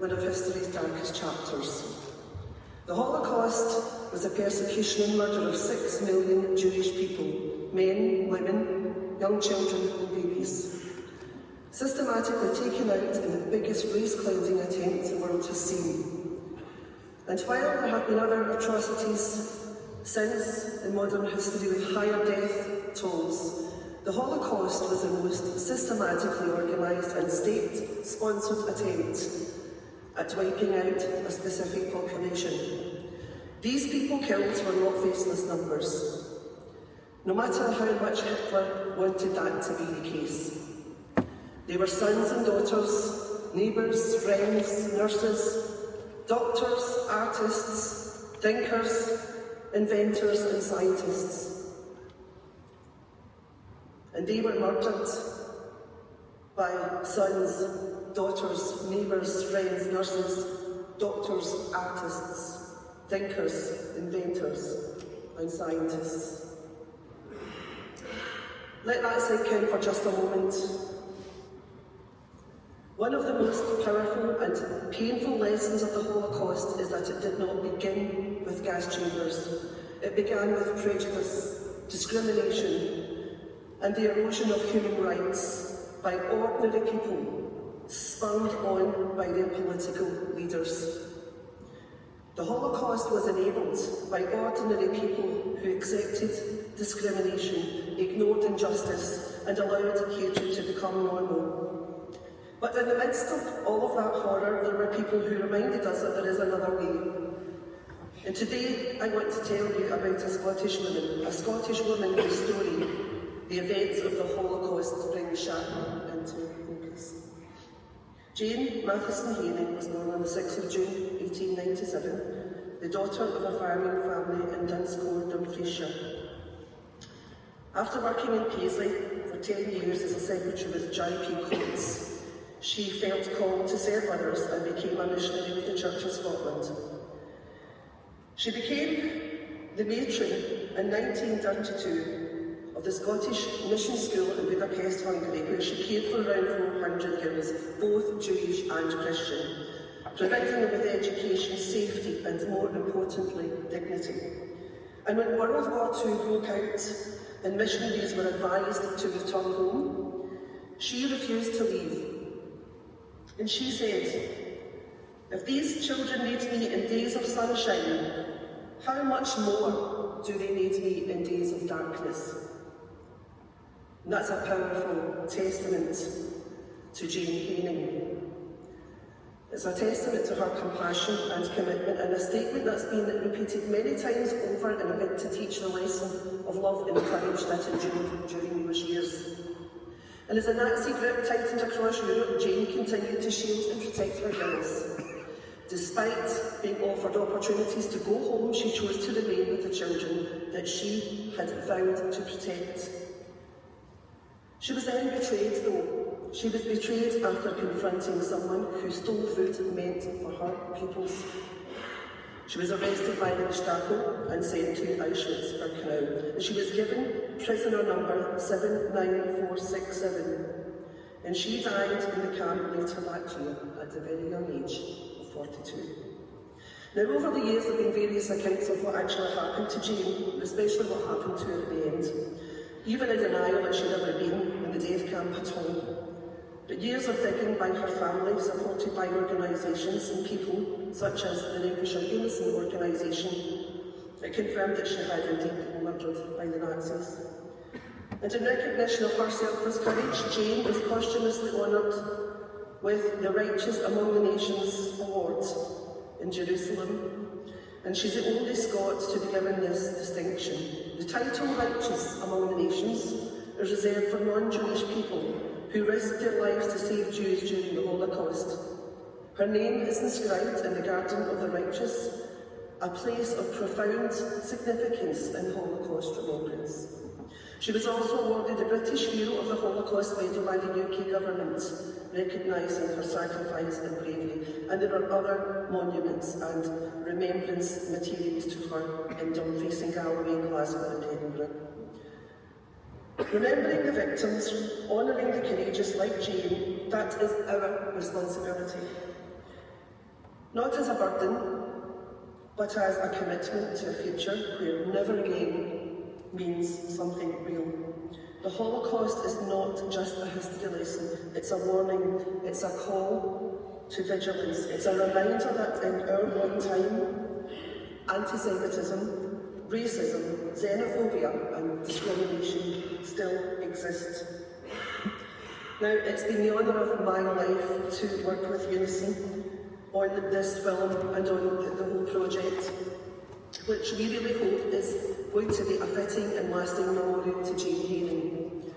one of history's darkest chapters. The Holocaust was the persecution and murder of 6 million Jewish people, men, women, young children and babies, systematically taken out in the biggest race-cleansing attempt the world has seen. And while there have been other atrocities since in modern history with higher death tolls, the Holocaust was the most systematically organised and state-sponsored attempt at wiping out a specific population. These people killed were not faceless numbers, no matter how much Hitler wanted that to be the case. They were sons and daughters, neighbours, friends, nurses, doctors, artists, thinkers, inventors and scientists. And they were murdered by sons, daughters, neighbours, friends, nurses, doctors, artists, thinkers, inventors and scientists. Let that sink in for just a moment. One of the most powerful and painful lessons of the Holocaust is that it did not begin with gas chambers. It began with prejudice, discrimination, and the erosion of human rights by ordinary people, spurred on by their political leaders. The Holocaust was enabled by ordinary people who accepted discrimination, ignored injustice, and allowed hatred to become normal. But in the midst of all of that horror, there were people who reminded us that there is another way. And today, I want to tell you about a Scottish woman whose story, the events of the Holocaust, bring sharply into focus. Jane Haining was born on the 6th of June 1897, the daughter of a farming family in Dunscore, Dumfriesshire. After working in Paisley for 10 years as a secretary with J.P. Coats, she felt called to serve others and became a missionary with the Church of Scotland. She became the matron in 1932 of the Scottish Mission School in Budapest, Hungary, where she cared for around 400 girls, both Jewish and Christian, providing them with education, safety and, more importantly, dignity. And when World War II broke out and missionaries were advised to return home, she refused to leave. And she said, if these children need me in days of sunshine, how much more do they need me in days of darkness? And that's a powerful testament to Jane Haining. It's a testament to her compassion and commitment, and a statement that's been repeated many times over in a bid to teach the lesson of love and courage that endured during those years. And as the Nazi grip tightened across Europe, Jane continued to shield and protect her girls. Despite being offered opportunities to go home, she chose to remain with the children that she had vowed to protect. She was then betrayed, though. She was betrayed after confronting someone who stole food meant for her pupils. She was arrested by the Gestapo and sent to Auschwitz-Birkenau, and she was given prisoner number 79467, and she died in the camp later that year at the very young age of 42. Now, over the years there have been various accounts of what actually happened to Jane, especially what happened to her at the end. Even a denial that she'd ever been in the death camp at all. But years of digging by her family, supported by organisations and people such as the Unison organisation, it confirmed that she had indeed been murdered by the Nazis. And in recognition of her selfless courage, Jane was posthumously honoured with the Righteous Among the Nations Award in Jerusalem, and she's the only Scot to be given this distinction. The title Righteous Among the Nations is reserved for non-Jewish people who risked their lives to save Jews during the Holocaust. Her name is inscribed in the Garden of the Righteous, a place of profound significance in Holocaust remembrance. She was also awarded the British Hero of the Holocaust medal by the UK government, recognising her sacrifice and bravery, and there are other monuments and remembrance materials to her in Dumfries and Galloway, Glasgow and Edinburgh. Remembering the victims, honouring the courageous like Jane, that is our responsibility. not as a burden, but as a commitment to a future where never again means something real. The Holocaust is not just a history lesson, it's a warning, it's a call to vigilance, it's a reminder that in our own time, anti-Semitism, racism, xenophobia and discrimination still exist. Now, it's been the honour of my life to work with Unison on this film and on the whole project, which we really hope is going to be a fitting and lasting memorial to Jane Haining.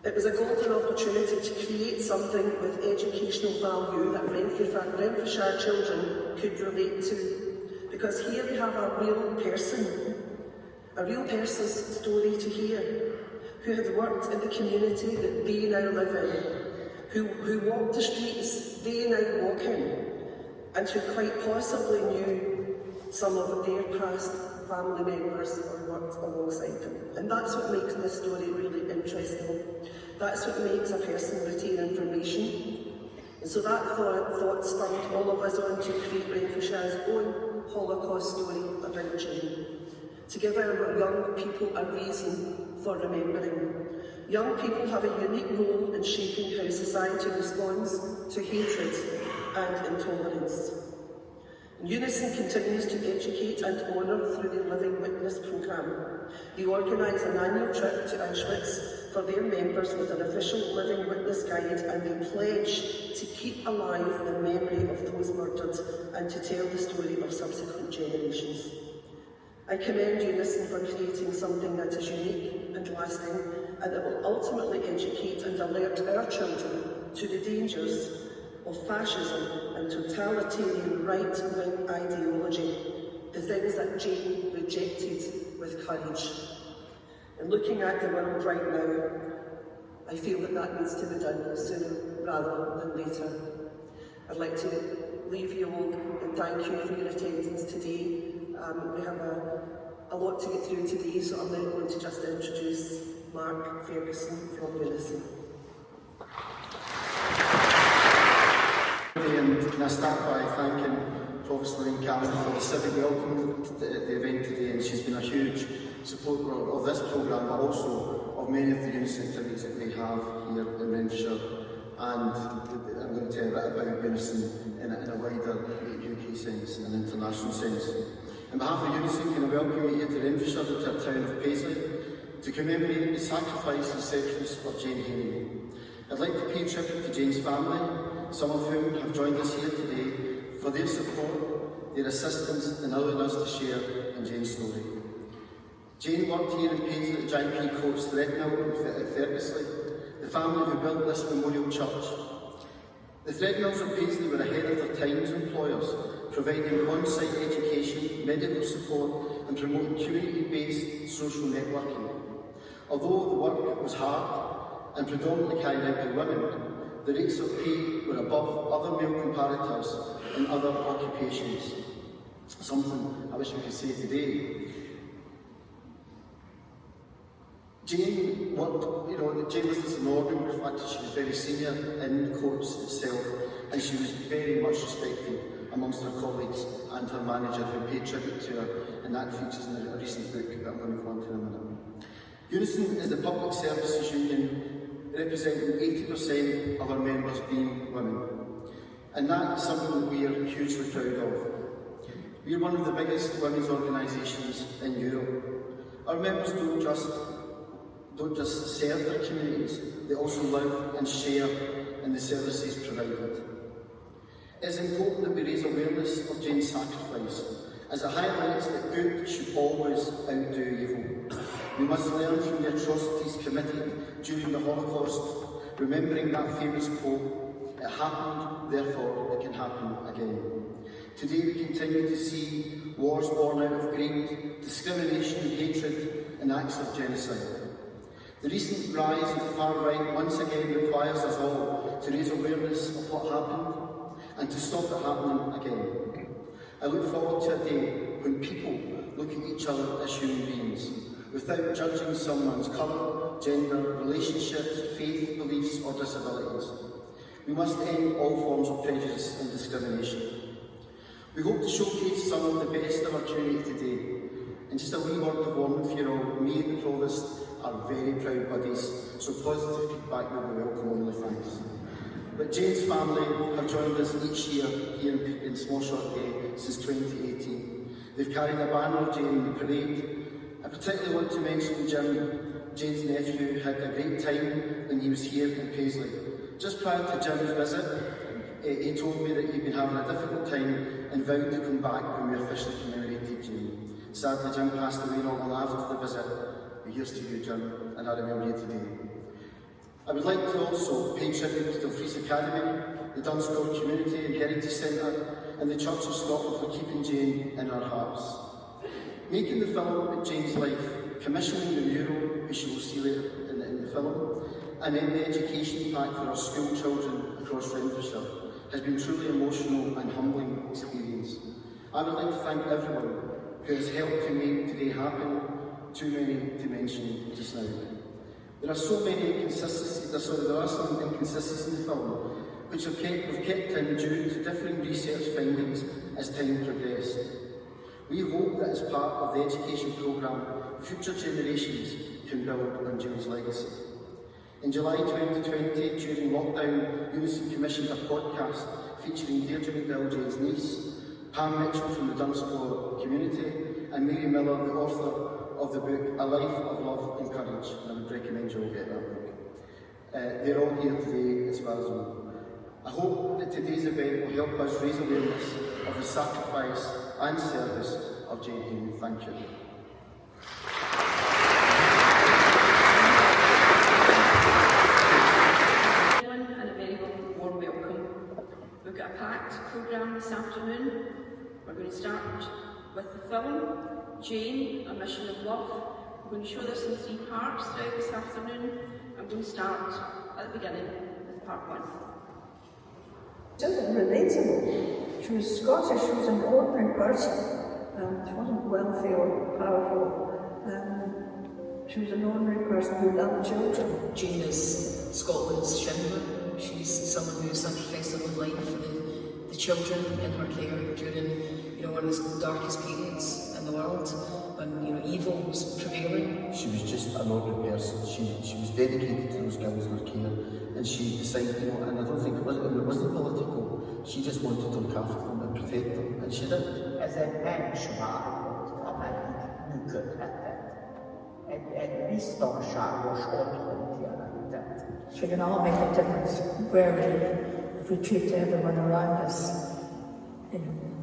It was a golden opportunity to create something with educational value that Renfrewshire children could relate to, because here we have a real person's story to hear, who had worked in the community that they now live in, who walked the streets they now walk in, and who quite possibly knew some of their past family members or worked alongside them. And that's what makes this story really interesting. That's what makes a person retain information. And so that thought spurred all of us on to create Renfrewshire's own Holocaust story about Jane, to give our young people a reason for remembering. Young people have a unique role in shaping how society responds to hatred and intolerance. Unison continues to educate and honour through their Living Witness programme. They organise an annual trip to Auschwitz for their members with an official Living Witness guide, and they pledge to keep alive the memory of those murdered and to tell the story of subsequent generations. I commend Unison for creating something that is unique and lasting, and that will ultimately educate and alert our children to the dangers of fascism and totalitarian right-wing ideology, the things that Jane rejected with courage. And looking at the world right now, I feel that needs to be done sooner rather than later. I'd like to leave you all and thank you for your attendance today. We have a lot to get through today, so I'm now going to just introduce Mark Ferguson from Unison. And can I start by thanking Professor Lynn Cameron for the civic welcome to the event today, and she's been a huge supporter of this programme, but also of many of the Unison activities that we have here in Renfrewshire. And I'm going to tell you a bit about Unison in a wider UK sense and international sense. On behalf of Unison, can I welcome you here to Renfrewshire, to our town of Paisley, to commemorate the sacrifice and sacrifice of Jane Haining. I'd like to pay tribute to Jane's family, some of whom have joined us here today, for their support, their assistance in allowing us to share in Jane's story. Jane worked here in Paisley at Jane Coats Paisley in Ferguson, the family who built this memorial church. The Threadmills of Paisley were ahead of their time as employers, providing on-site education, medical support and promoting community-based social networking. Although the work was hard and predominantly carried out by women, the rates of pay were above other male comparators in other occupations. Something I wish we could say today. Jane worked, Jane was an organ, in fact she was very senior in Coats itself, and she was very much respected amongst her colleagues and her manager, who paid tribute to her, and that features in a recent book that I'm going to go on to in a minute. Unison is the public services union representing 80% of our members being women, and that is something that we are hugely proud of. We are one of the biggest women's organisations in Europe. Our members don't just serve their communities, they also live and share in the services provided. It is important that we raise awareness of Jane's sacrifice, as it highlights that good should always outdo evil. We must learn from the atrocities committed during the Holocaust, remembering that famous quote, "It happened, therefore it can happen again." Today we continue to see wars born out of greed, discrimination, hatred and acts of genocide. The recent rise of the far right once again requires us all to raise awareness of what happened and to stop it happening again. I look forward to a day when people look at each other as human beings, without judging someone's colour, gender, relationships, faith, beliefs or disabilities. We must end all forms of prejudice and discrimination. We hope to showcase some of the best of our community today. And just a wee word of warning for you all, me and the Provost are very proud buddies, so positive feedback will be welcome, only thanks. But Jane's family have joined us each year here in Small Short Day since 2018. They've carried a banner of Jane in the parade. I particularly want to mention Jim, Jane's nephew, had a great time when he was here in Paisley. Just prior to Jim's visit, he told me that he'd been having a difficult time and vowed to come back when we officially commemorated Jane. Sadly, Jim passed away not long after the visit, but here's to you, Jim, and I remember you today. I would like to also pay tribute to Dumfries Academy, the Dunscore Community and Heritage Centre, and the Church of Scotland for keeping Jane in our hearts. Making the film about Jane's life, commissioning the mural, which you will see later in the film, and then the education pack for our school children across Renfrewshire has been truly emotional and humbling experience. I would like to thank everyone who has helped to make today happen, too many to mention just now. There are some inconsistencies in the film, which we've kept in due to differing research findings as time progressed. We hope that as part of the education programme, future generations can build on Jane's legacy. In July 2020, during lockdown, Unison commissioned a podcast featuring Deirdre McDowell, Jane's niece, Pam Mitchell from the Dunscore community, and Mary Miller, the author of the book A Life of Love and Courage. I would recommend you all get that book. They're all here today as far as I know. I hope that today's event will help us raise awareness of the sacrifice and service of Jane Haining. Thank you. And a very warm welcome. We've got a packed programme this afternoon. We're going to start with the film, Jane, A Mission of Love. We're going to show this in 3 parts throughout this afternoon. I'm going to start at the beginning with part 1. She wasn't relatable. She was Scottish, she was an ordinary person. She wasn't wealthy or powerful. She was an ordinary person who loved children. Jane is Scotland's Schindler. She's someone who sacrificed her own life for the children in her care during, one of the darkest periods in the world when, evil was prevailing. She was just an ordinary person. She was dedicated to those girls in her care, and she decided, and I don't think it wasn't political. She just wanted to look after them and protect them, and she did. As a benchmark av en mycket ett misstag was återkommer. So we can all make a difference where we live if we treat everyone around us,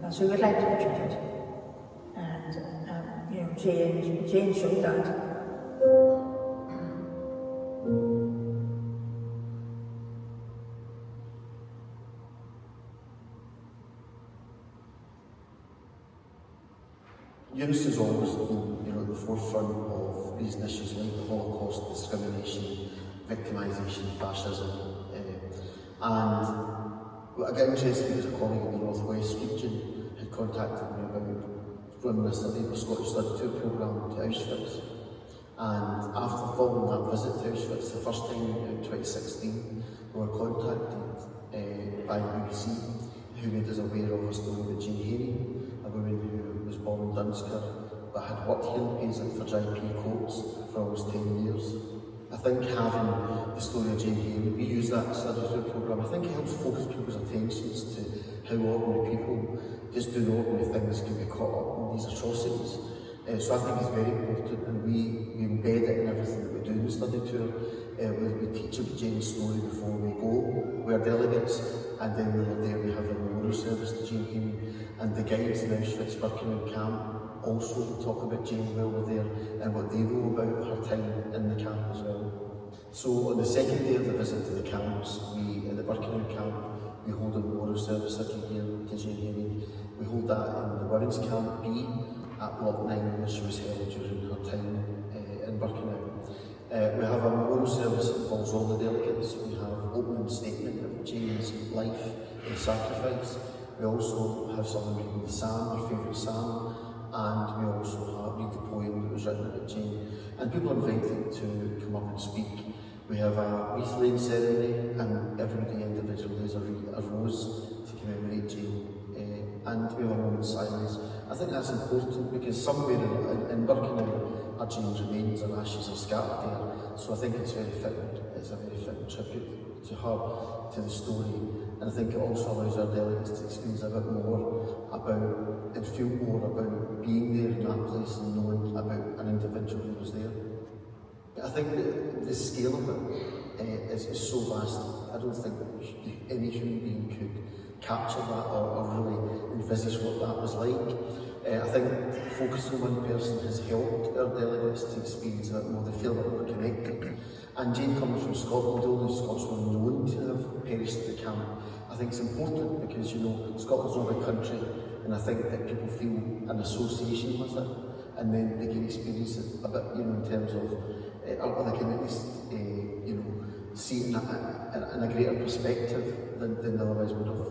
as we would like to be treated. And Jane showed that. Unison has always been, at the forefront of raising issues like the Holocaust, discrimination, victimisation, fascism, and what I got interested was a colleague in the North West region had contacted me about running a Scottish study tour programme to Auschwitz. And after following that visit to Auschwitz, the first time in 2016, we were contacted by the BBC, who made us aware of a story about Jane Haining, a woman who was born in Dunscore, but had worked here in Paisley for J.P. Coats for almost 10 years. I think having the story of Jane Haining, we use that study tour programme, I think it helps focus people's attentions to how ordinary people just doing ordinary things can be caught up in these atrocities. So I think it's very important, and we embed it in everything that we do in the study tour. We teach about Jane's story before we go. We're delegates, and then when we're there we have a memorial service to Jane Haining, and the guides in Auschwitz, Birkenhead camp also talk about Jane while we're there and what they know about her time in the camp as well. So on the second day of the visit to the camps, in the Birkenhead camp, we hold a memorial service every year to Jane Haining. We hold that in the women's camp B at Block 9, where she was held during her time in Birkenhead. We have a memorial service that involves all the delegates. We have opening statement of Jane's life and sacrifice. We also have someone reading the psalm, her favourite psalm, and we also read the poem that was written about Jane. And people are invited to come up and speak. We have a wreath laying ceremony, and everybody individually has a rose to commemorate Jane. and we have a moment's silence. I think that's important because somewhere in Birkenau, Jane's remains and ashes are scattered there. So I think it's very fitting. It's a very fitting tribute to her, to the story, and I think it also allows our delegates to experience a bit more about and feel more about being there in that place and knowing about an individual who was there. I think that the scale of it is so vast. I don't think any human being could capture that or really envisage what that was like. I think focusing on one person has helped our delegates to experience a bit more, they feel a bit more connected. And Jane coming from Scotland, only Scots were known to have perished at the camp. I think it's important because, you know, Scotland's not a country, and I think that people feel an association with it, and then they can experience it a bit, you know, in terms of, or they can at least, you know, see it in a greater perspective than they otherwise would have.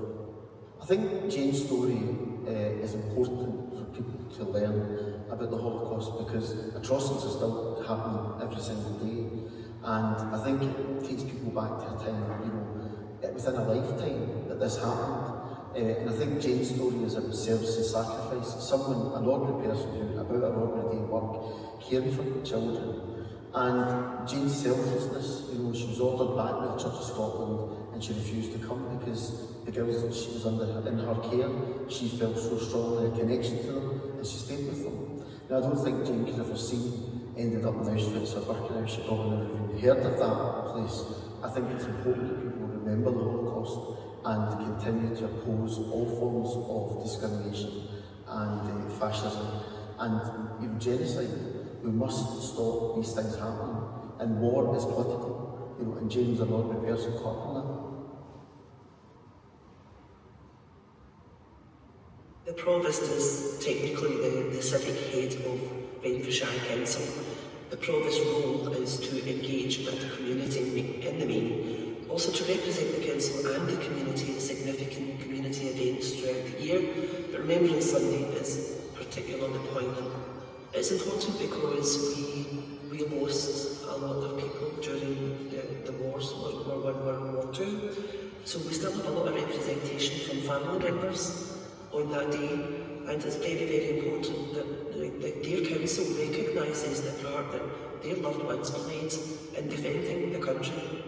I think Jane's story is important for people to learn about the Holocaust because atrocities are still happening every single day, and I think it takes people back to a time, you know, within a lifetime that this happened. And I think Jane's story is about service and sacrifice. Someone, an ordinary person who, about her ordinary day work, caring for the children. And Jane's selflessness, you know, she was ordered back by the Church of Scotland and she refused to come because the girls that she was under in her care, she felt so strongly a connection to them and she stayed with them. Now I don't think Jane could have foreseen ended up in Auschwitz or Birkenau. She probably never even heard of that place. I think it's important that people remember the Holocaust and continue to oppose all forms of discrimination and fascism and even genocide. We must stop these things happening, and war is political, you know, and Jane's an ordinary person caught in that. The Provost is technically the civic head of Renfrewshire Council. The Provost's role is to engage with the community in the main, also to represent the Council and the community at significant community events throughout the year. The Remembrance Sunday is particularly poignant. It's important because we lost a lot of people during the wars, World War I, World War II. So we still have a lot of representation from family members on that day, and it's very, very important that their council recognises the part that their loved ones played in defending the country.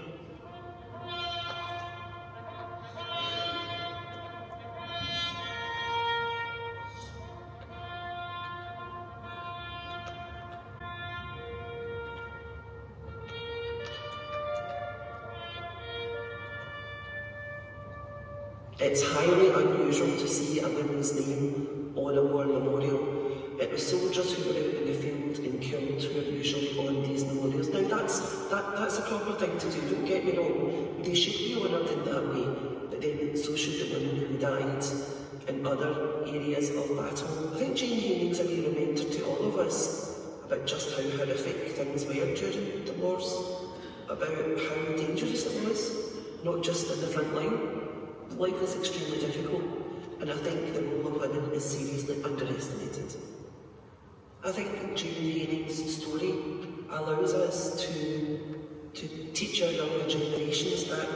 It's highly unusual to see a woman's name on a war memorial. It was soldiers who were out in the field and killed who are usually on these memorials. Now that's a proper thing to do, don't get me wrong. They should be honoured in that way, but then so should the women who died in other areas of battle. I think Jane Haining's a wee reminder to all of us about just how horrific things were during the wars, about how dangerous it was, not just in the front line. Life is extremely difficult, and I think the role of women is seriously underestimated. I think Jane Haining's story allows us to teach our younger generations that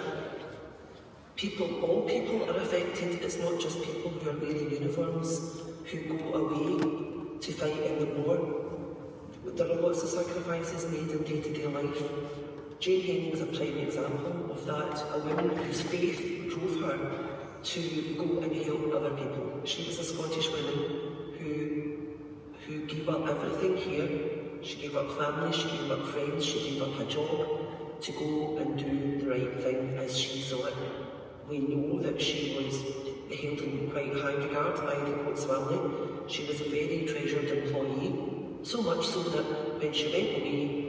all people are affected. It's not just people who are wearing uniforms who go away to fight in the war. There are lots of sacrifices made in day-to-day life. Jane Haining is a prime example of that, a woman whose faith drove her to go and help other people. She was a Scottish woman who gave up everything here. She gave up family, she gave up friends, she gave up a job to go and do the right thing as she saw it. We know that she was held in quite high regard by the Coats family. She was a very treasured employee, so much so that when she went away,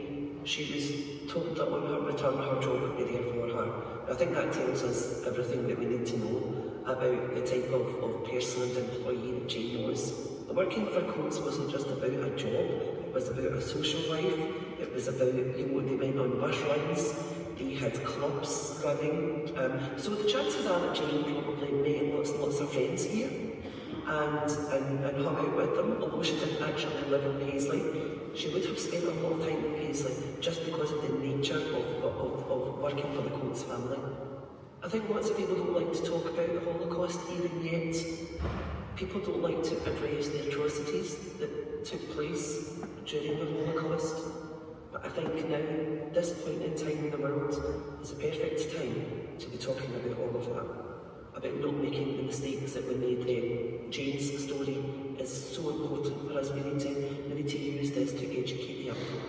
she was told that on her return her job would be there for her. I think that tells us everything that we need to know about the type of person and employee that Jane was. Working for Coats wasn't just about a job, it was about a social life, it was about, you know, they went on bus runs, they had clubs running. So the chances are that Jane probably met lots and lots of friends here and hung out with them, although she didn't actually live in Paisley. She would have spent a lot of time in Paisley just because of the nature of working for the Coats family. I think lots of people don't like to talk about the Holocaust, even yet. People don't like to address the atrocities that took place during the Holocaust. But I think now, this point in time in the world, is a perfect time to be talking about all of that. About not making the mistakes that we made then. Jane's story is so important for us. We need to use this to educate the young people.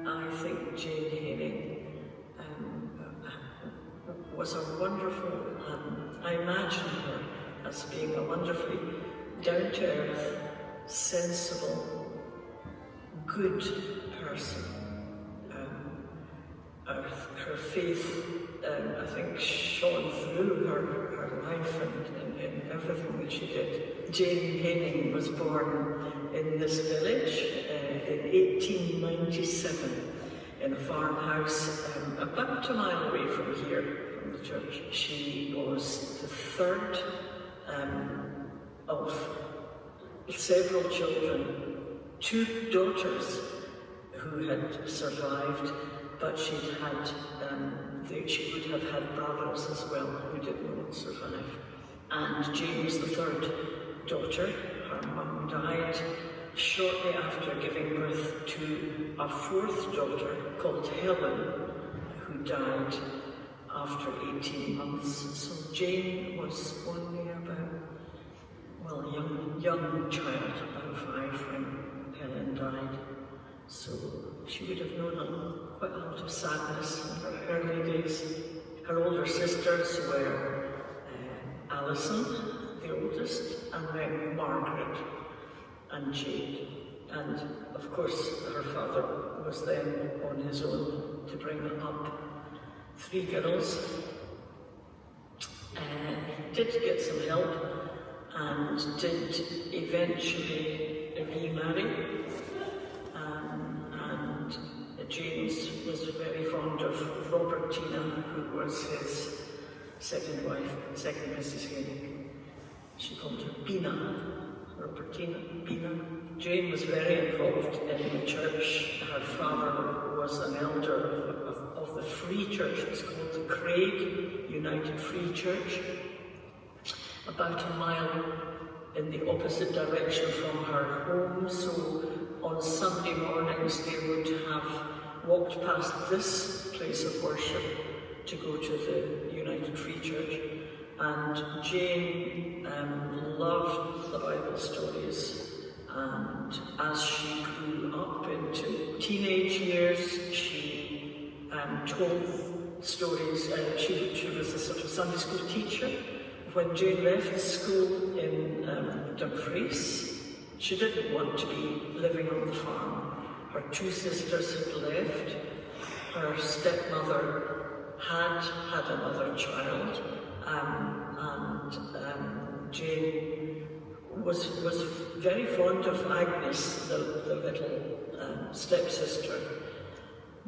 I think Jane Haining was a wonderful, I imagine her as being a wonderfully down-to-earth, sensible, good person. Her faith, I think, shone through her life and in everything that she did. Jane Haining was born in this village in 1897 in a farmhouse about a mile away from here, from the church. She was the third of several children, 2 daughters who had survived, but she would have had brothers as well who did not survive. And Jane was the third daughter. Her mum died shortly after giving birth to a 4th daughter called Helen, who died after 18 months. So Jane was only about, a young child, about 5 when Helen died. So she would have known quite a lot of sadness in her early days. Her older sisters were Alison, the oldest, and then Margaret and Jane. And of course, her father was then on his own to bring up 3 girls. Did get some help and did eventually remarry. And James was very fond of Robertina, who was his second wife, second Mrs. Haining. She called her Bina, Robertina, Bina. Jane was very involved in the church. Her father was an elder of the Free Church. It's called the Craig United Free Church, about a mile in the opposite direction from her home. So on Sunday mornings they would have walked past this place of worship to go to the United Free Church. And Jane loved the Bible stories, and as she grew up into teenage years, she told stories. She was a sort of Sunday school teacher. When Jane left school in Dumfries, she didn't want to be living on the farm. Her 2 sisters had left. Her stepmother had another child, and Jane was very fond of Agnes, the little stepsister.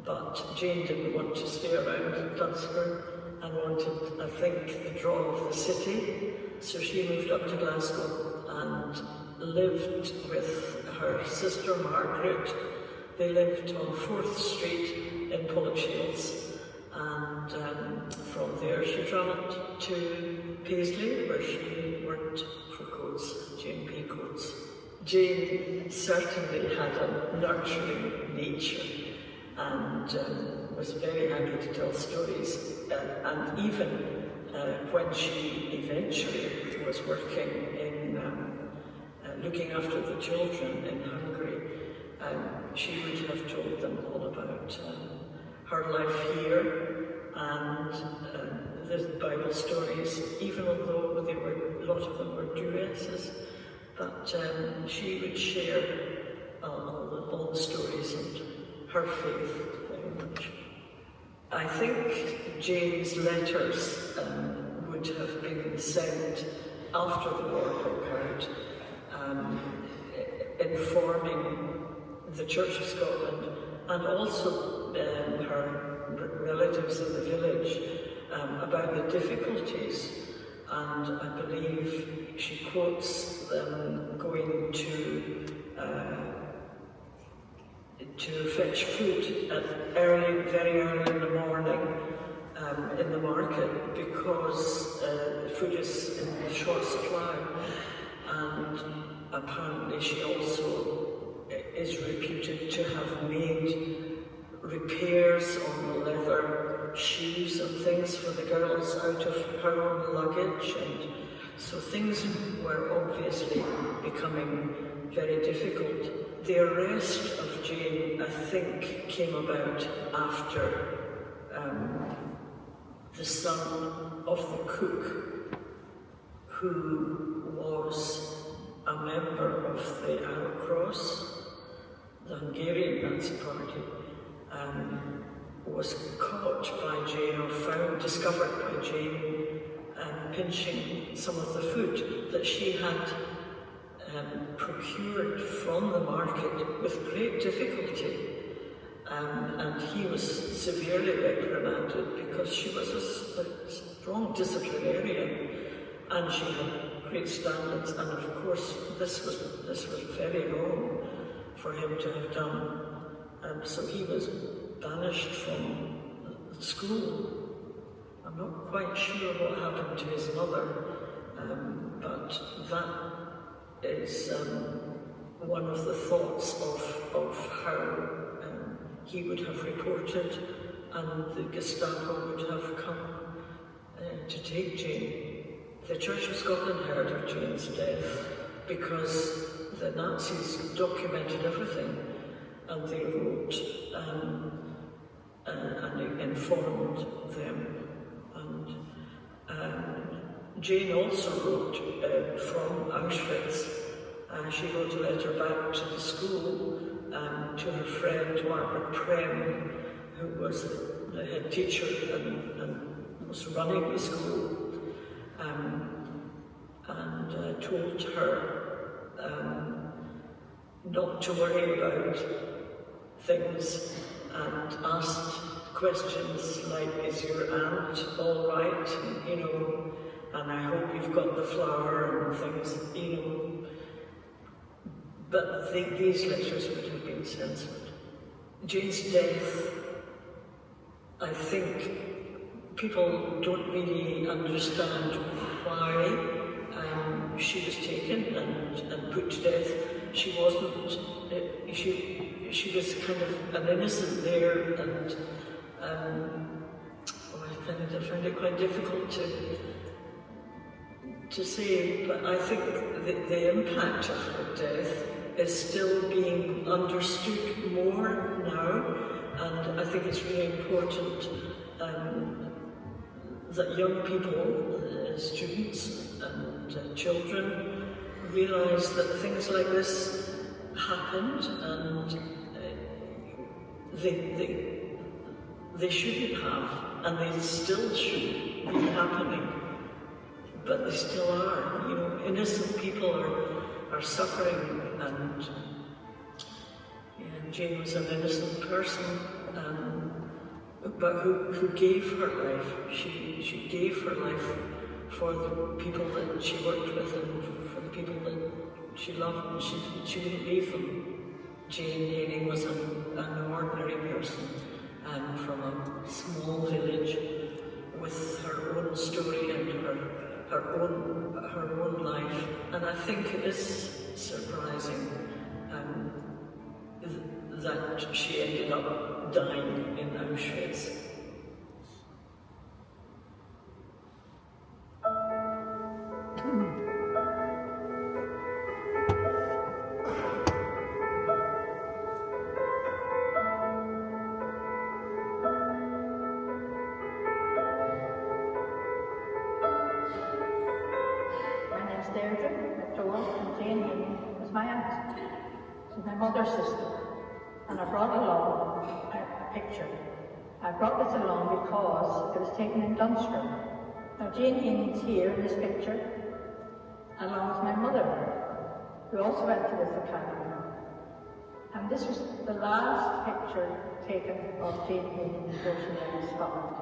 But Jane didn't want to stay around Dunsford and wanted, I think, the draw of the city. So she moved up to Glasgow and lived with her sister Margaret. They lived on 4th Street in Pollokshields. And from there she travelled to Paisley, where she worked for Coats, Jane P. Coats. Jane certainly had a nurturing nature and was very happy to tell stories. And even when she eventually was working in looking after the children in Hungary, she would have told them all about her life here and the Bible stories, even although a lot of them were duresses. But she would share all the stories and her faith very much. I think Jane's letters would have been sent after the war broke out, informing the Church of Scotland and also her relatives in the village about the difficulties. And I believe she quotes them going to fetch food very early in the morning in the market, because food is in short supply. And apparently she also is reputed to have made repairs on the leather shoes and things for the girls out of her own luggage, and so things were obviously becoming very difficult. The arrest of Jane, I think, came about after the son of the cook, who was a member of the Arrow Cross, the Hungarian Nazi Party, was caught by Jane, or discovered by Jane, pinching some of the food that she had procured from the market with great difficulty. And he was severely reprimanded because she was a strong disciplinarian, and she had great standards, and of course this was very wrong for him to have done. So he was banished from the school. I'm not quite sure what happened to his mother, but that is one of the thoughts of how he would have reported, and the Gestapo would have come to take Jane. The Church of Scotland heard of Jane's death because the Nazis documented everything, and they wrote and informed them. And Jane also wrote from Auschwitz. She wrote a letter back to the school, to her friend Margaret Prem, who was the head teacher and was running the school, and told her not to worry about things, and asked questions like, is your aunt all right, you know, and I hope you've got the flour and things, you know. But these letters would have been censored. Jane's death, I think people don't really understand why she was taken and put to death. She wasn't, she was kind of an innocent there, and I find it quite difficult to say, but I think the impact of her death is still being understood more now, and I think it's really important that young people, students and children, realise that things like this happened, and they shouldn't have, and they still shouldn't be happening, but they still are. You know, innocent people are suffering, and Jane was an innocent person, but who gave her life. She gave her life for the people that she worked with and for the people that she loved, and she wouldn't leave them. Jane Haining was an ordinary person from a small village with her own story and her own life, and I think it is surprising that she ended up dying in Auschwitz. My mother's sister, and I brought along a picture. I brought this along because it was taken in Dunstrom. Now Jane Haining's here in this picture, along with my mother, who also went to this academy. And this was the last picture taken of Jane Haining before she went to Scotland.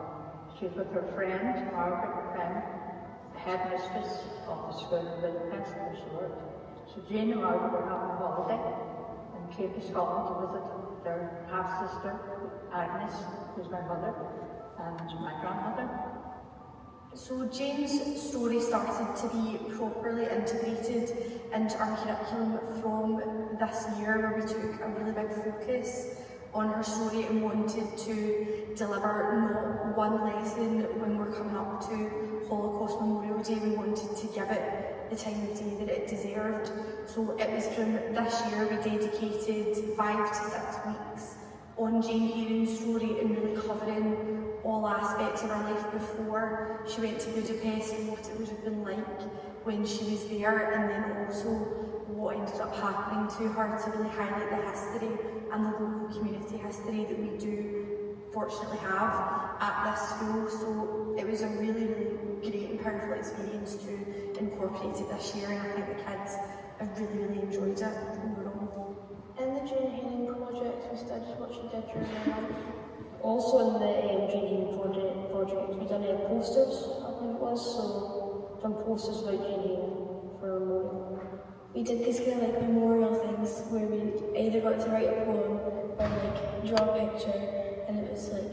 She was with her friend, Margaret Penn, the headmistress of the school in Budapest where she worked. So Jane and Margaret were having a holiday and came to Scotland to visit their half-sister, Agnes, who's my mother, and my grandmother. So Jane's story started to be properly integrated into our curriculum from this year, where we took a really big focus on her story and wanted to deliver not one lesson when we're coming up to Holocaust Memorial Day. We wanted to give it the time of day that it deserved. So it was from this year we dedicated 5 to 6 weeks on Jane Haining's story and really covering all aspects of her life before she went to Budapest and what it would have been like when she was there, and then also what ended up happening to her, to really highlight the history and the local community history that we do fortunately have at this school. So it was a really, really great and powerful experience to incorporate it this year, and I think the kids have really, really enjoyed it overall. In the Jane Haining project, we studied what she did during her life. Also in the Jane Haining project, we done posters, I believe it was, so done posters about Jane Haining for a memorial. We did these kind of like memorial things where we either got to write a poem or like draw a picture, and it was like,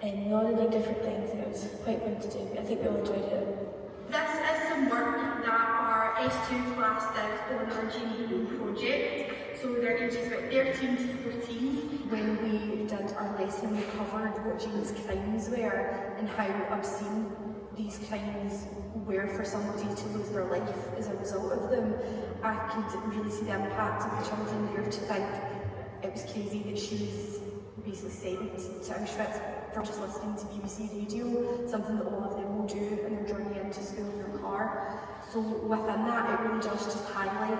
we all did like different things, and it was quite fun to do. I think we all enjoyed it. This is some work that our S2 class did on our Jane Haining project. So their ages about 13 to 14. When we did our lesson, we covered what Jane's crimes were and how obscene these crimes were for somebody to lose their life as a result of them. I could really see the impact of the children there, to think it was crazy that she was basically sent to Auschwitz for just listening to BBC radio, something that all of them will do in their journey into school in their car. So within that, it really does just highlight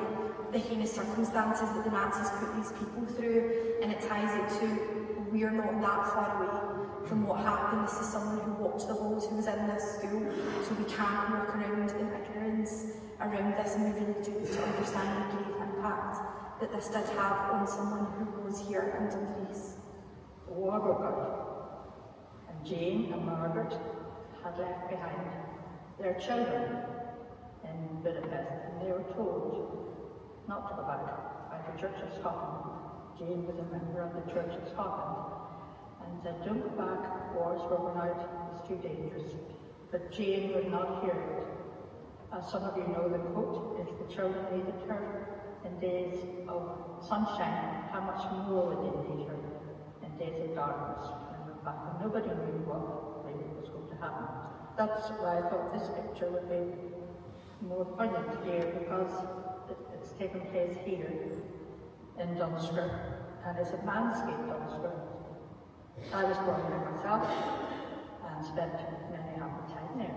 the heinous circumstances that the Nazis put these people through, and it ties it to we're not that far away from what happened. This is someone who walked the halls, who was in this school, so we can't walk around in ignorance around this, and we really do need to understand the grave impact that this did have on someone who was here in Dumfries. And Jane and Margaret had left behind their children in Budapest, and they were told not to go back by the Church of Scotland. Jane was a member of the Church of Scotland, and said, don't go back, wars were run out, it's too dangerous. But Jane would not hear it. As some of you know, the quote is, the children needed her in days of sunshine, how much more would they need her in days of darkness when we went back, and nobody knew what really was going to happen. That's why I thought this picture would be more poignant here, because it's taken place here in Dunscrew, and it's a landscape Dunscrew. I was born there myself and spent many happy time there.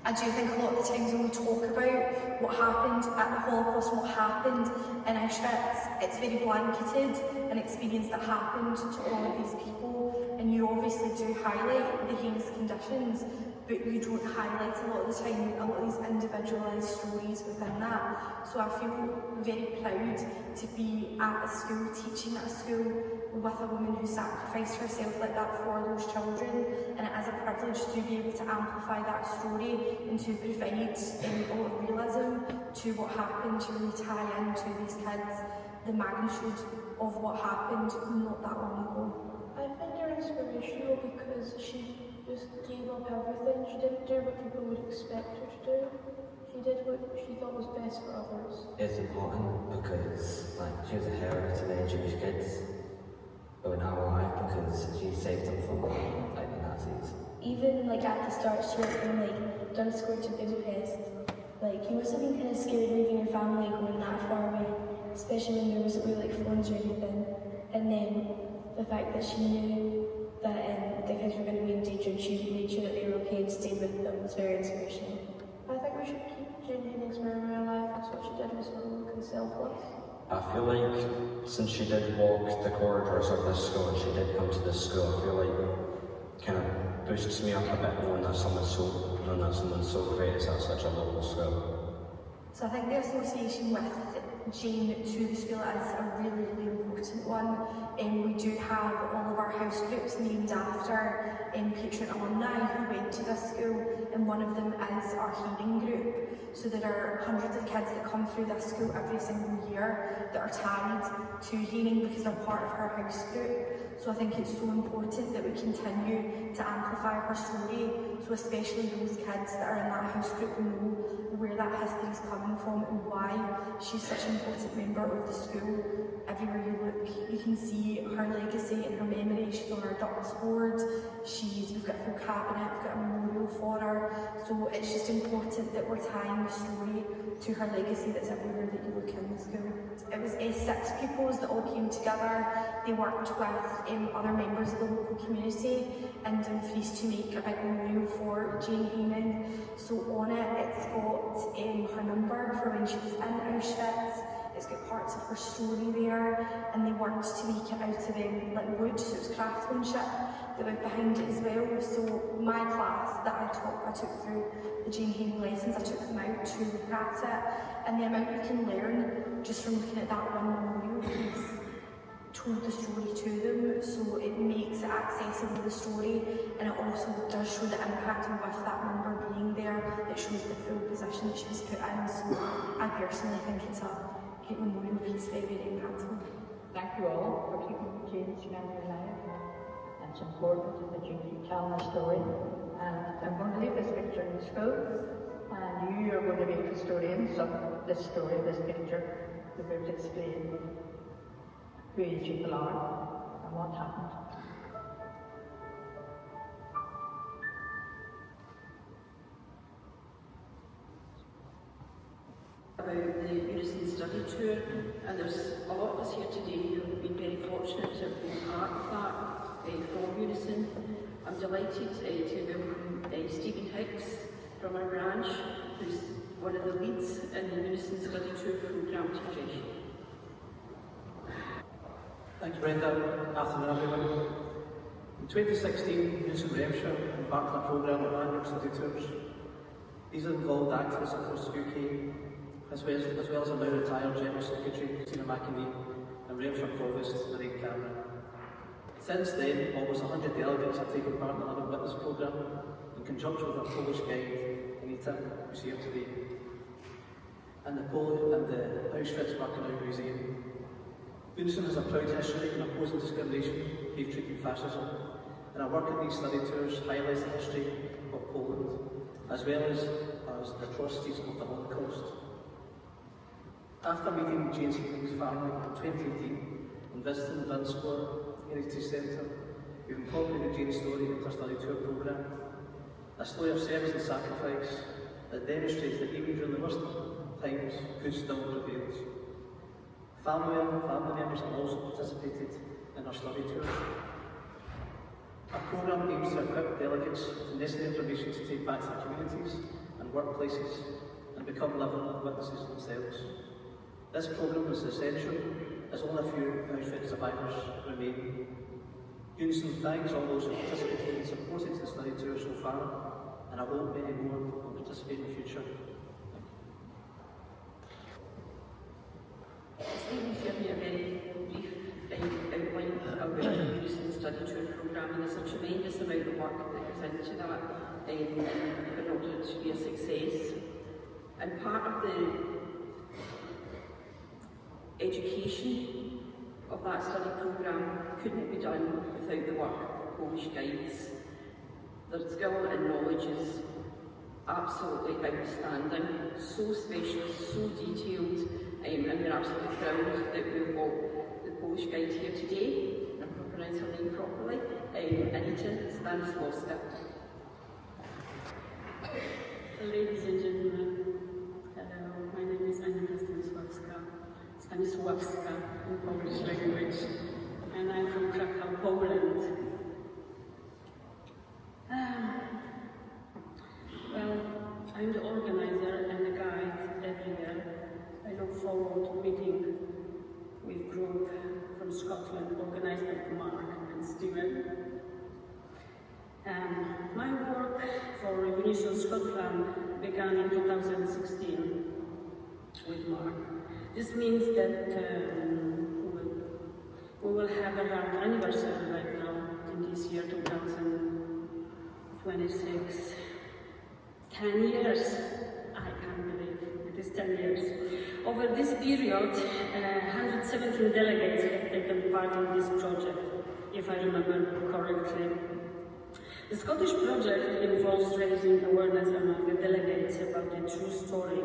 I do think a lot of the times when we talk about what happened at the Holocaust and what happened in Auschwitz, it's very blanketed, an experience that happened to all of these people, and you obviously do highlight the heinous conditions, but you don't highlight a lot of the time a lot of these individualised stories within that. So I feel very proud to be at a school, teaching at a school with a woman who sacrificed herself like that for those children, and it is a privilege to be able to amplify that story and to provide a lot of realism to what happened, to really tie into these kids the magnitude of what happened not that long ago. I find her inspirational because she just gave up everything. She didn't do what people would expect her to do. She did what she thought was best for others. It's important because she was a hero to many Jewish kids who are now alive because she saved them from the Nazis. Even at the start, she went from Dunscrew to Budapest. You must have been kind of scared leaving your family going that far away, especially when there wasn't really phones or anything. And then the fact that she knew that the kids were going to be endangered, she made sure that they were okay and stayed with them. Was very inspirational. I think we should keep Jane Haining's memory alive. That's what she did, was heroic and selfless. I feel like since she did walk the corridors of this school and she did come to this school, I feel like it kind of boosts me up a bit knowing that someone's so great as at such a local school. So I think the association with Jane to the school is a really, really important one. We do have all of our house groups named after patron alumni who went to this school, and one of them is our Haining group. So there are hundreds of kids that come through this school every single year that are tied to Haining because they're part of her house group. So I think it's so important that we continue to amplify her story, so especially those kids that are in that house group know where that history is coming from and why she's such an important member of the school. Everywhere you look, you can see her legacy and her memory. She's on our ducts board, we've got a full cabinet, we've got a memorial for her. So it's just important that we're tying the story to her legacy that's everywhere that you look in the school. It was 6 pupils that all came together. They worked with other members of the local community and Dumfries to make a big memorial for Jane Haining. So on it, it's got her number for when she was in Auschwitz. It's got parts of her story there, and they worked to make it out of like wood, so it was craftsmanship that went behind it as well. So my class that I taught, I took through the Jane Haining lessons, I took them out to look at it, and the amount you can learn just from looking at that one memorial piece told the story to them, so it makes it accessible, the story, and it also does show the impact and with that number being there, it shows the full position that she was put in. So I personally think it's a great memorial piece, very, very impactful. Thank you all for keeping Jane's memory alive. It's important that you keep telling the story. And I'm going to leave this picture in the school, and you are going to be custodians of this story, this picture, that will explain who these people are and what happened. About the Unison study tour, and there's a lot of us here today who have been very fortunate to have been part of that for Unison. I'm delighted to welcome Stephen Hicks from our branch, who's one of the leads in the Unison study tour programme today. Thank you, Brenda. Afternoon, everyone. In 2016, Unison Remshire embarked on a programme of annual study tours. These involved activists across the UK, as well as a now retired General Secretary, Christina McAnee, and Remshire Provost, Lorraine Cameron. Since then, almost 100 delegates have taken part in the Living Witness programme, in conjunction with our Polish guide, Anita, who's here today, and the Auschwitz-Birkenau Museum. Unison has a proud history in opposing discrimination, hatred and fascism, and our work in these study tours highlights the history of Poland, as well as the atrocities of the Holocaust. After meeting Jane Haining's family in 2018 and visiting the Dunscore Heritage Centre, we've incorporated Jane's story into our study tour programme, a story of service and sacrifice that demonstrates that even during the worst times, good still prevails. Family members have also participated in our study tours. Our programme aims to equip delegates with the necessary information to take back to their communities and workplaces and become living witnesses themselves. This programme is essential as only a few Auschwitz survivors remain. Unison thanks all those who participated in supporting the study tour so far, and I hope many more will participate in the future. Stephen's given me a very brief outline of the Unison study tour programme, and there's a tremendous amount of work that goes into that in order to be a success. And part of the education of that study programme couldn't be done without the work of the Polish guides. Their skill and knowledge is absolutely outstanding, so specialist, so detailed, and we're absolutely thrilled that we've got the Polish guide here today, and I'm going to pronounce her name properly, Anita Stanisławska. Ladies and gentlemen, hello, my name is Anita Stanisławska in Polish language, and I'm from Krakow, Poland. Well, I'm the organizer and the guide every year. I look forward to meeting with group from Scotland organised by Mark and Stephen. My work for Unison Scotland began in 2016 with Mark. This means that we will have around anniversary right now in this year 2026. 10 years. I can't believe it is 10 years. Over this period, 117 delegates have taken part in this project, if I remember correctly. The Scottish project involves raising awareness among the delegates about the true story,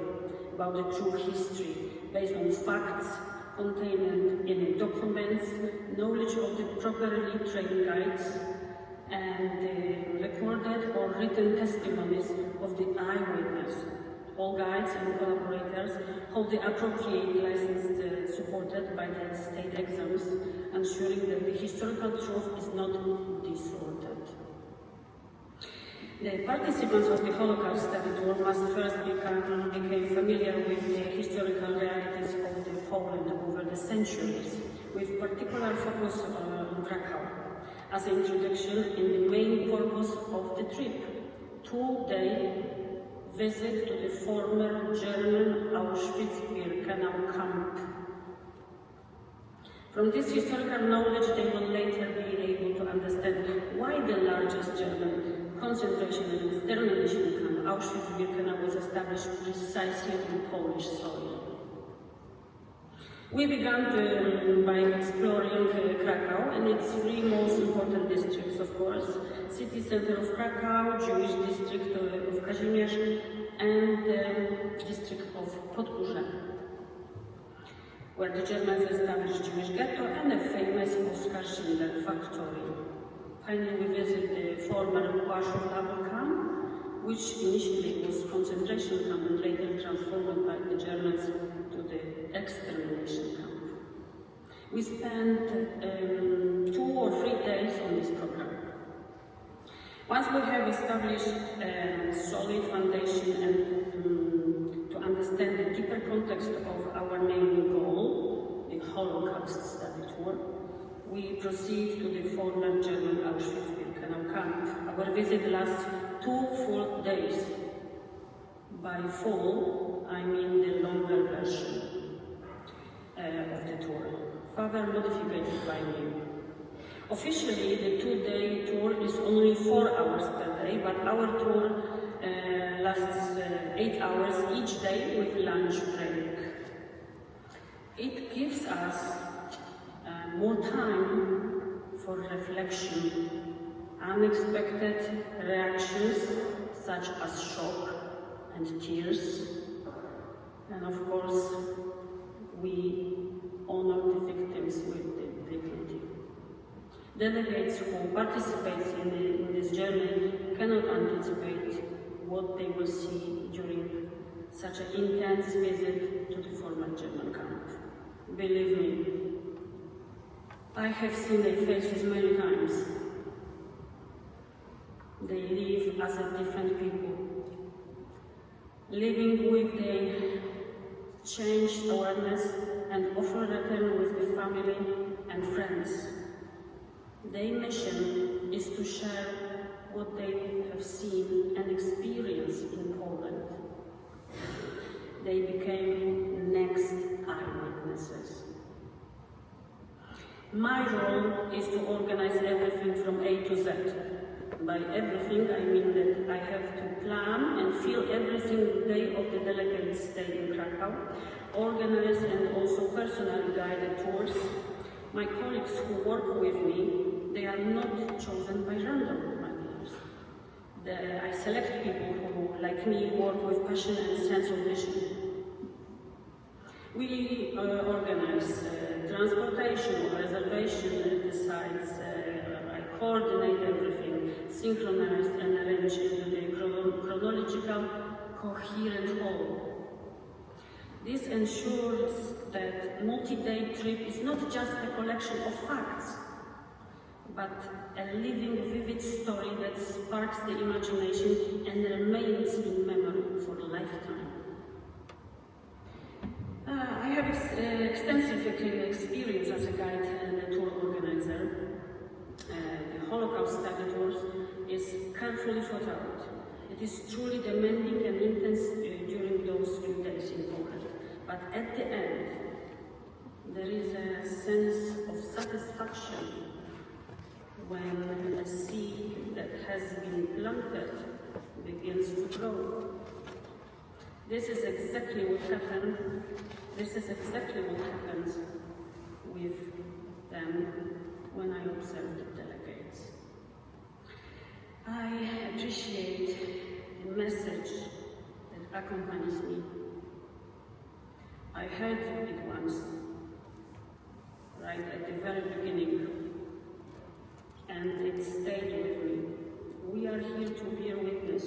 about the true history, based on facts contained in documents, knowledge of the properly trained guides, and recorded or written testimonies of the eyewitness. All guides and collaborators hold the appropriate license supported by the state exams, ensuring that the historical truth is not distorted. The participants of the Holocaust study tour must first become familiar with the historical realities of the Poland over the centuries, with particular focus on Krakow. As an introduction, in the main purpose of the trip, 2-day visit to the former German Auschwitz-Birkenau camp. From this historical knowledge, they will later be able to understand why the largest German concentration and extermination camp, Auschwitz-Birkenau, was established precisely on Polish soil. We began by exploring Krakow and its three most important districts, of course: city center of Krakow, Jewish district of Kazimierz, and district of Podgórze, where the Germans established Jewish ghetto and a famous Oskar Schindler factory. Finally, we visit the former Warsaw Double Camp, which initially was concentration camp and later transformed by the Germans to the extermination camp. We spent 2 or 3 days on this program. Once we have established a solid foundation and to understand the deeper context of our main goal, the Holocaust study tour, we proceed to the former German Auschwitz-Birkenau camp. Our visit lasts 2 full days. By full, I mean the longer version of the tour, further modified by me. Officially, the 2-day tour is only 4 hours per day, but our tour lasts 8 hours each day with lunch break. It gives us more time for reflection, unexpected reactions such as shock and tears, and of course, we honor the victims with dignity. Delegates who participate in this journey cannot anticipate what they will see during such an intense visit to the former German camp. Believe me, I have seen their faces many times. They live as a different people, living with the changed awareness and often return with the family and friends. Their mission is to share what they have seen and experienced in Poland. They became next eyewitnesses. My role is to organize everything from A to Z. By everything, I mean that I have to plan and feel every single day of the delegates' stay in Krakow, organize and also personally guided tours. My colleagues who work with me, they are not chosen by random, my dears. I select people who, like me, work with passion and sense of mission. We organize transportation, reservation at the sites. I coordinate everything, synchronize and arrange into the chronological, coherent whole. This ensures that multi-day trip is not just a collection of facts, but a living, vivid story that sparks the imagination and remains in memory for a lifetime. I have extensive experience as a guide and a tour organizer. The Holocaust study tours is carefully thought out. It is truly demanding and intense during those few days in Poland. But at the end, there is a sense of satisfaction when a seed that has been planted begins to grow. This is exactly what happened. This is exactly what happens with them when I observe the delegates. I appreciate the message that accompanies me. I heard it once, right at the very beginning, and it stayed with me. We are here to bear witness.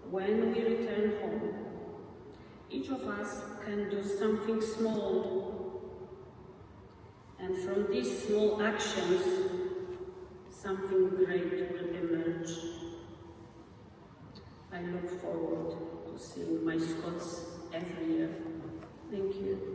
When we return home, each of us can do something small, and from these small actions, something great will emerge. I look forward to seeing my Scots every year. Thank you.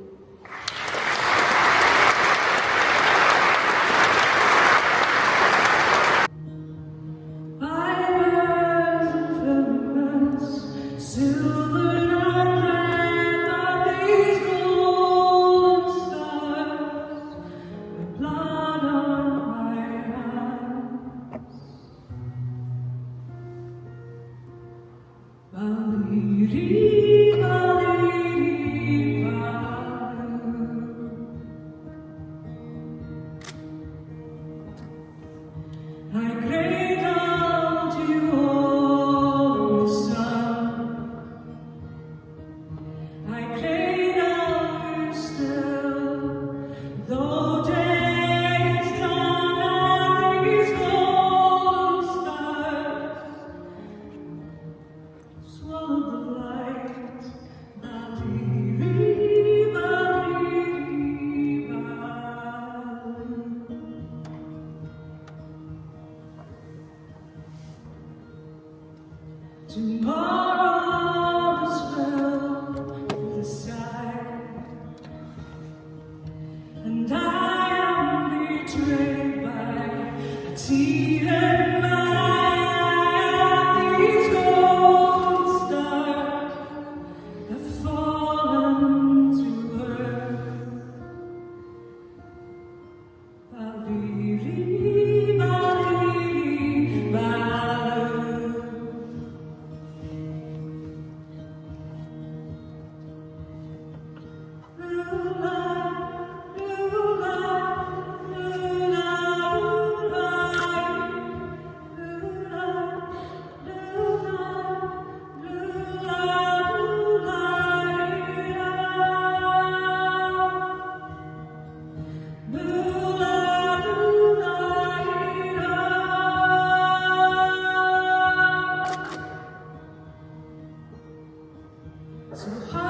So